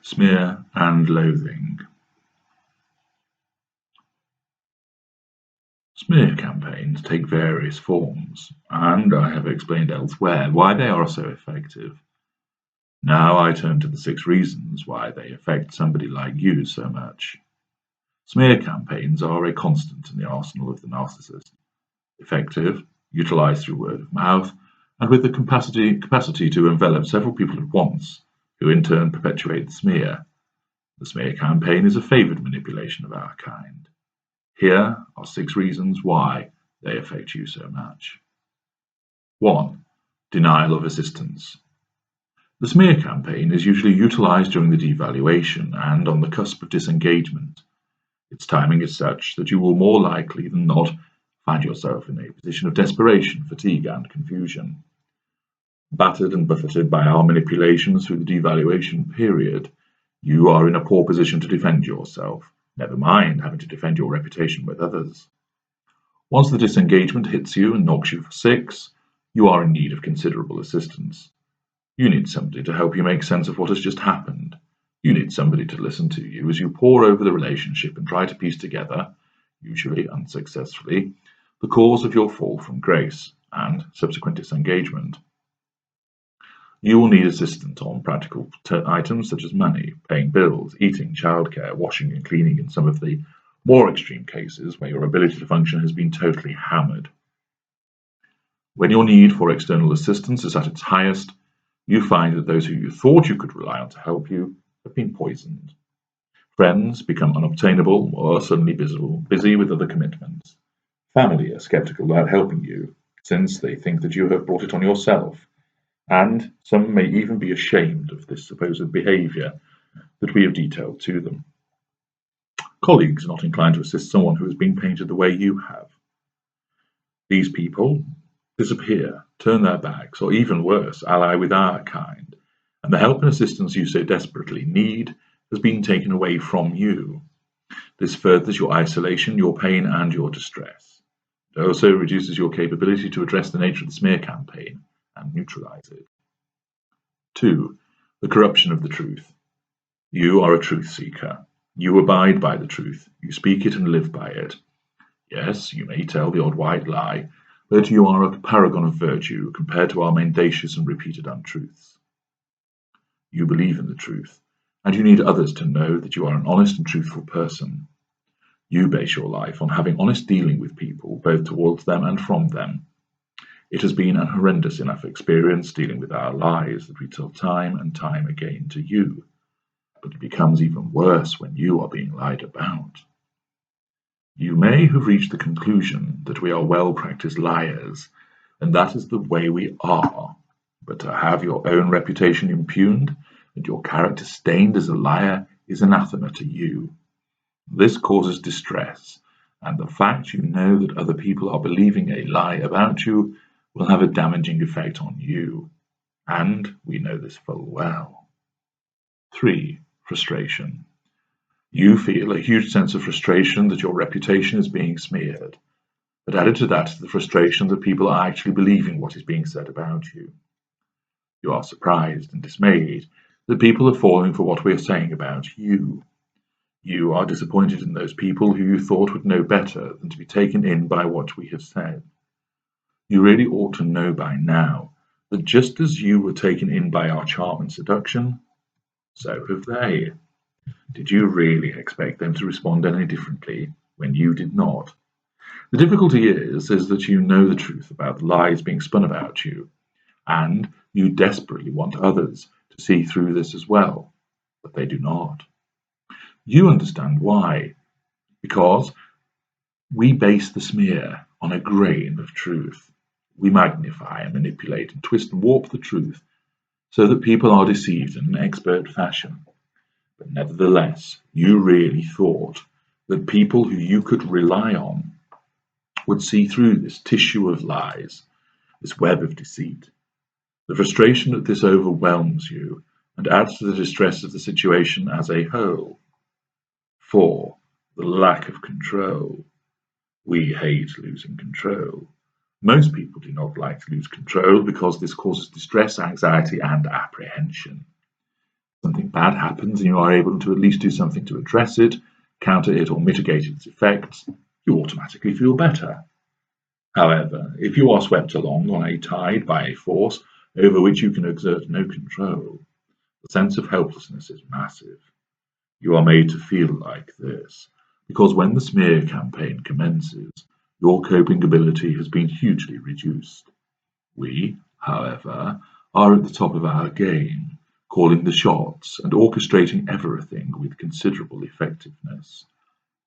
Smear and loathing. Smear campaigns take various forms, and I have explained elsewhere why they are so effective. Now I turn to the 6 reasons why they affect somebody like you so much. Smear campaigns are a constant in the arsenal of the narcissist. Effective, utilized through word of mouth, and with the capacity to envelop several people at once, who in turn perpetuate the smear. The smear campaign is a favored manipulation of our kind. Here are 6 reasons why they affect you so much. 1. Denial of assistance. The smear campaign is usually utilized during the devaluation and on the cusp of disengagement. Its timing is such that you will more likely than not find yourself in a position of desperation, fatigue, and confusion. Battered and buffeted by our manipulations through the devaluation period, you are in a poor position to defend yourself, never mind having to defend your reputation with others. Once the disengagement hits you and knocks you for 6, you are in need of considerable assistance. You need somebody to help you make sense of what has just happened. You need somebody to listen to you as you pore over the relationship and try to piece together, usually unsuccessfully, the cause of your fall from grace and subsequent disengagement. You will need assistance on practical items such as money, paying bills, eating, childcare, washing and cleaning in some of the more extreme cases where your ability to function has been totally hammered. When your need for external assistance is at its highest, you find that those who you thought you could rely on to help you have been poisoned. Friends become unobtainable or suddenly busy with other commitments. Family are skeptical about helping you, since they think that you have brought it on yourself, and some may even be ashamed of this supposed behavior that we have detailed to them. Colleagues are not inclined to assist someone who has been painted the way you have. These people disappear, turn their backs, or even worse, ally with our kind, and the help and assistance you so desperately need has been taken away from you. This furthers your isolation, your pain, and your distress. It also reduces your capability to address the nature of the smear campaign and neutralize it. 2. The corruption of the truth. You are a truth seeker. You abide by the truth. You speak it and live by it. Yes, you may tell the odd white lie, but you are a paragon of virtue compared to our mendacious and repeated untruths. You believe in the truth, and you need others to know that you are an honest and truthful person. You base your life on having honest dealing with people, both towards them and from them. It has been an horrendous enough experience dealing with our lies that we tell time and time again to you, but it becomes even worse when you are being lied about. You may have reached the conclusion that we are well-practiced liars, and that is the way we are, but to have your own reputation impugned and your character stained as a liar is anathema to you. This causes distress, and the fact you know that other people are believing a lie about you will have a damaging effect on you, and we know this full well. 3. Frustration. You feel a huge sense of frustration that your reputation is being smeared, but added to that is the frustration that people are actually believing what is being said about you. You are surprised and dismayed that people are falling for what we are saying about you. You are disappointed in those people who you thought would know better than to be taken in by what we have said. You really ought to know by now that just as you were taken in by our charm and seduction, so have they. Did you really expect them to respond any differently when you did not? The difficulty is that you know the truth about the lies being spun about you, and you desperately want others to see through this as well, but they do not. You understand why, because we base the smear on a grain of truth. We magnify and manipulate and twist and warp the truth so that people are deceived in an expert fashion. But nevertheless, you really thought that people who you could rely on would see through this tissue of lies, this web of deceit. The frustration of this overwhelms you and adds to the distress of the situation as a whole. 4. The lack of control. We hate losing control. Most people do not like to lose control because this causes distress, anxiety, and apprehension. Something bad happens and you are able to at least do something to address it, counter it, or mitigate its effects, you automatically feel better. However, if you are swept along on a tide by a force over which you can exert no control, the sense of helplessness is massive. You are made to feel like this because when the smear campaign commences, your coping ability has been hugely reduced. We, however, are at the top of our game, calling the shots and orchestrating everything with considerable effectiveness.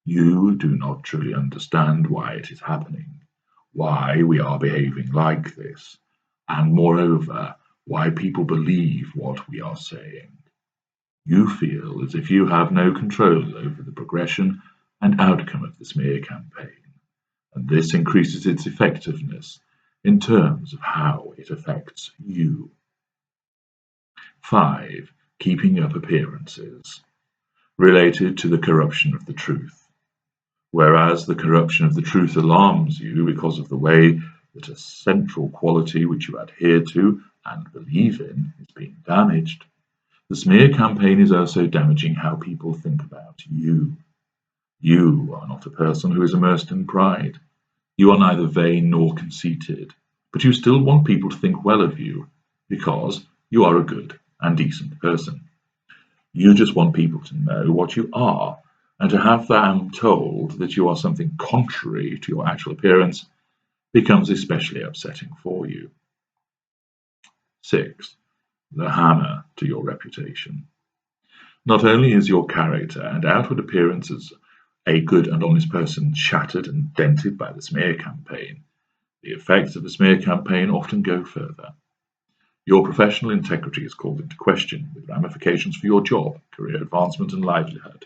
You do not truly understand why it is happening, why we are behaving like this, and moreover, why people believe what we are saying. You feel as if you have no control over the progression and outcome of the smear campaign, and this increases its effectiveness in terms of how it affects you. 5. Keeping up appearances. Related to the corruption of the truth. Whereas the corruption of the truth alarms you because of the way that a central quality which you adhere to and believe in is being damaged, the smear campaign is also damaging how people think about you. You are not a person who is immersed in pride. You are neither vain nor conceited, but you still want people to think well of you because you are a good and decent person. You just want people to know what you are, and to have them told that you are something contrary to your actual appearance becomes especially upsetting for you. 6. The hammer to your reputation. Not only is your character and outward appearance as a good and honest person shattered and dented by the smear campaign, the effects of the smear campaign often go further. Your professional integrity is called into question, with ramifications for your job, career advancement, and livelihood.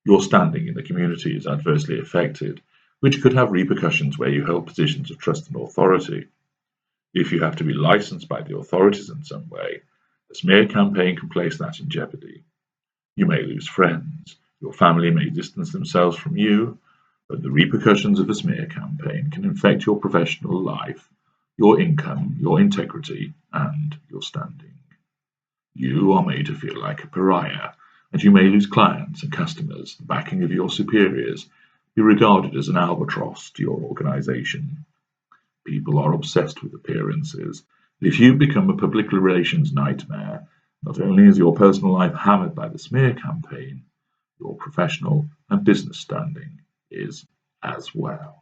Your standing in the community is adversely affected, which could have repercussions where you hold positions of trust and authority. If you have to be licensed by the authorities in some way, the smear campaign can place that in jeopardy. You may lose friends, your family may distance themselves from you, but the repercussions of the smear campaign can affect your professional life, your income, your integrity, and your standing. You are made to feel like a pariah, and you may lose clients and customers, the backing of your superiors, be regarded as an albatross to your organization. People are obsessed with appearances. If you become a public relations nightmare, not only is your personal life hammered by the smear campaign, your professional and business standing is as well.